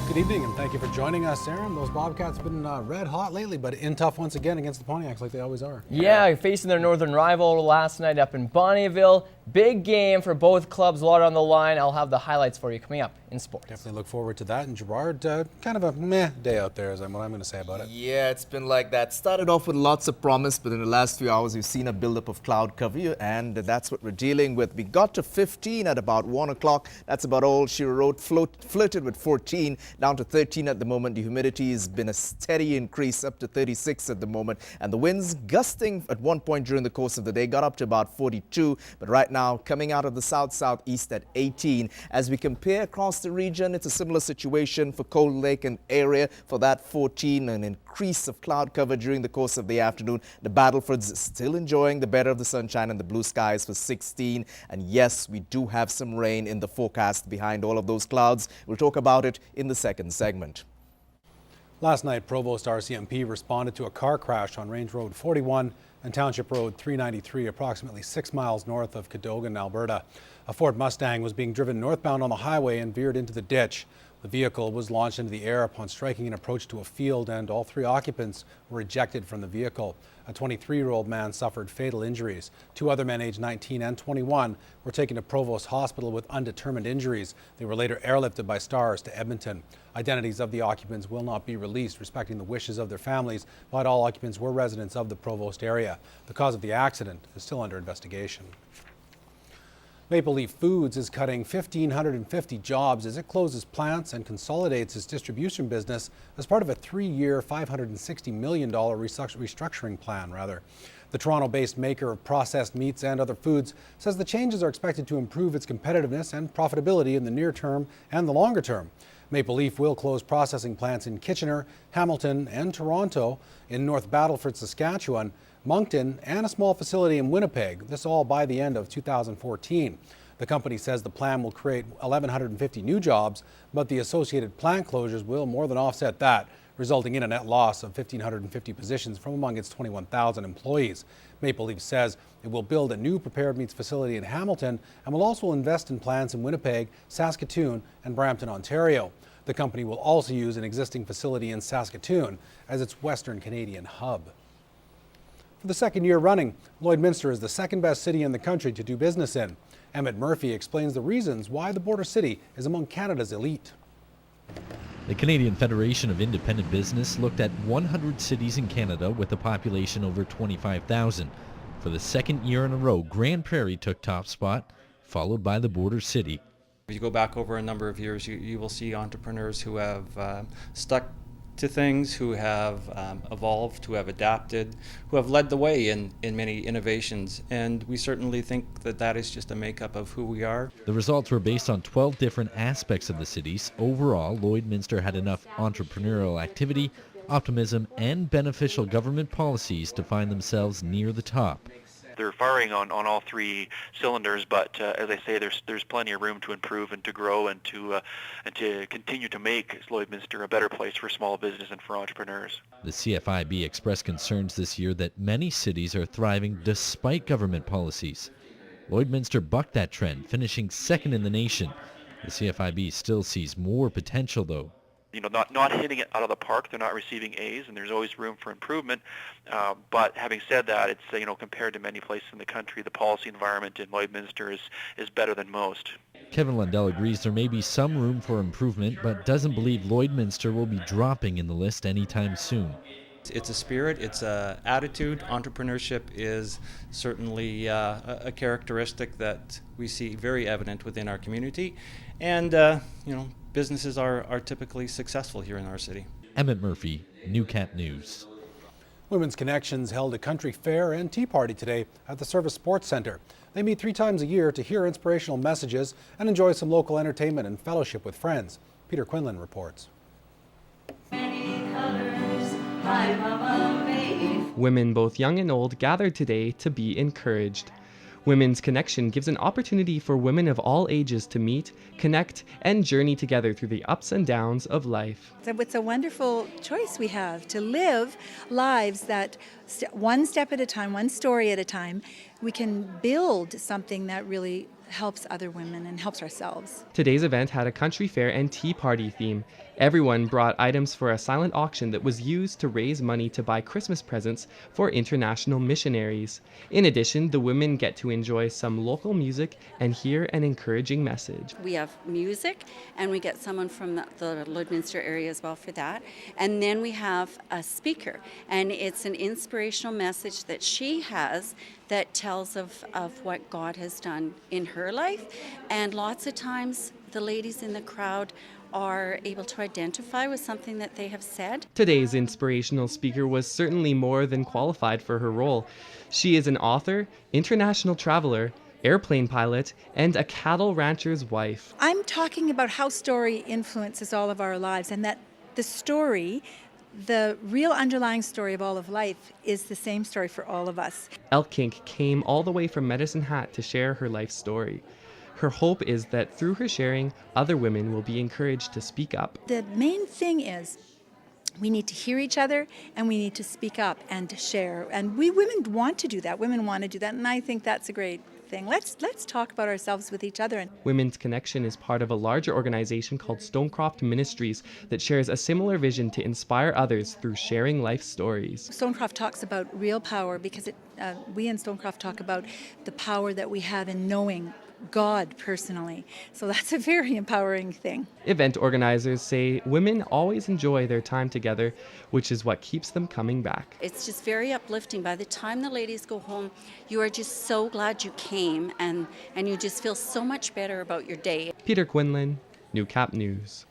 Good evening, and thank you for joining us, Aaron. Those Bobcats have been red hot lately, but in tough once again against the Pontiacs like they always are. Yeah, facing their northern rival last night up in Bonnyville. Big game for both clubs, a lot on the line. I'll have the highlights for you coming up in sports. Definitely look forward to that. And Gerard, kind of a meh day out there is what I'm going to say about it. Yeah, it's been like that. Started off with lots of promise, but in the last few hours, we've seen a buildup of cloud cover, and that's what we're dealing with. We got to 15 at about 1 o'clock. That's about all she wrote. Flirted with 14, down to 13 at the moment. The humidity has been a steady increase up to 36 at the moment. And the winds gusting at one point during the course of the day got up to about 42. But right now, coming out of the south-southeast at 18. As we compare across the region, it's a similar situation for Cold Lake and area. For that 14, an increase of cloud cover during the course of the afternoon. The Battlefords still enjoying the better of the sunshine and the blue skies for 16. And yes, we do have some rain in the forecast behind all of those clouds. We'll talk about it in the second segment. Last night, Provost RCMP responded to a car crash on Range Road 41 and Township Road 393, approximately 6 miles north of Cadogan, Alberta. A Ford Mustang was being driven northbound on the highway and veered into the ditch. The vehicle was launched into the air upon striking an approach to a field, and all 3 occupants were ejected from the vehicle. A 23-year-old man suffered fatal injuries. 2 other men aged 19 and 21 were taken to Provost Hospital with undetermined injuries. They were later airlifted by Stars to Edmonton. Identities of the occupants will not be released, respecting the wishes of their families, but all occupants were residents of the Provost area. The cause of the accident is still under investigation. Maple Leaf Foods is cutting 1,550 jobs as it closes plants and consolidates its distribution business as part of a 3-year, $560 million restructuring plan. The Toronto-based maker of processed meats and other foods says the changes are expected to improve its competitiveness and profitability in the near term and the longer term. Maple Leaf will close processing plants in Kitchener, Hamilton, and Toronto, in North Battleford, Saskatchewan, Moncton, and a small facility in Winnipeg, this all by the end of 2014. The company says the plan will create 1,150 new jobs, but the associated plant closures will more than offset that, resulting in a net loss of 1,550 positions from among its 21,000 employees. Maple Leaf says it will build a new prepared meats facility in Hamilton and will also invest in plants in Winnipeg, Saskatoon, and Brampton, Ontario. The company will also use an existing facility in Saskatoon as its Western Canadian hub. For the second year running, Lloydminster is the second best city in the country to do business in. Emmett Murphy explains the reasons why the border city is among Canada's elite. The Canadian Federation of Independent Business looked at 100 cities in Canada with a population over 25,000. For the second year in a row, Grande Prairie took top spot, followed by the border city. If you go back over a number of years, you will see entrepreneurs who have stuck to things, who have evolved, who have adapted, who have led the way in many innovations. And we certainly think that that is just a makeup of who we are. The results were based on 12 different aspects of the cities. Overall, Lloydminster had enough entrepreneurial activity, optimism, and beneficial government policies to find themselves near the top. They're firing on all 3 cylinders, but as I say, there's plenty of room to improve and to grow and to continue to make Lloydminster a better place for small business and for entrepreneurs. The CFIB expressed concerns this year that many cities are thriving despite government policies. Lloydminster bucked that trend, finishing second in the nation. The CFIB still sees more potential, though. Not hitting it out of the park. They're not receiving A's, and there's always room for improvement. But having said that, it's compared to many places in the country, the policy environment in Lloydminster is better than most. Kevin Lundell agrees there may be some room for improvement, but doesn't believe Lloydminster will be dropping in the list anytime soon. It's a spirit, it's an attitude. Entrepreneurship is certainly a characteristic that we see very evident within our community. And, businesses are typically successful here in our city. Emmett Murphy, Newcat News. Women's Connections held a country fair and tea party today at the Service Sports Centre. They meet 3 times a year to hear inspirational messages and enjoy some local entertainment and fellowship with friends. Peter Quinlan reports. Women both young and old gathered today to be encouraged. Women's Connection gives an opportunity for women of all ages to meet, connect, and journey together through the ups and downs of life. It's a wonderful choice we have to live lives that one step at a time, one story at a time, we can build something that really helps other women and helps ourselves. Today's event had a country fair and tea party theme. Everyone brought items for a silent auction that was used to raise money to buy Christmas presents for international missionaries. In addition, the women get to enjoy some local music and hear an encouraging message. We have music, and we get someone from the Lloydminster area as well for that. And then we have a speaker, and it's an inspirational message that she has that tells of what God has done in her life. And lots of times the ladies in the crowd are able to identify with something that they have said. Today's inspirational speaker was certainly more than qualified for her role. She is an author, international traveler, airplane pilot, and a cattle rancher's wife. I'm talking about how story influences all of our lives, and that the story, the real underlying story of all of life, is the same story for all of us. Elkink came all the way from Medicine Hat to share her life story. Her hope is that through her sharing, other women will be encouraged to speak up. The main thing is we need to hear each other, and we need to speak up and to share. And we women want to do that. Women want to do that, and I think that's a great thing. Let's talk about ourselves with each other. Women's Connection is part of a larger organization called Stonecroft Ministries that shares a similar vision to inspire others through sharing life stories. Stonecroft talks about real power because we in Stonecroft talk about the power that we have in knowing God personally. So that's a very empowering thing. Event organizers say women always enjoy their time together, which is what keeps them coming back. It's just very uplifting. By the time the ladies go home, you are just so glad you came, and you just feel so much better about your day. Peter Quinlan, New Cap News.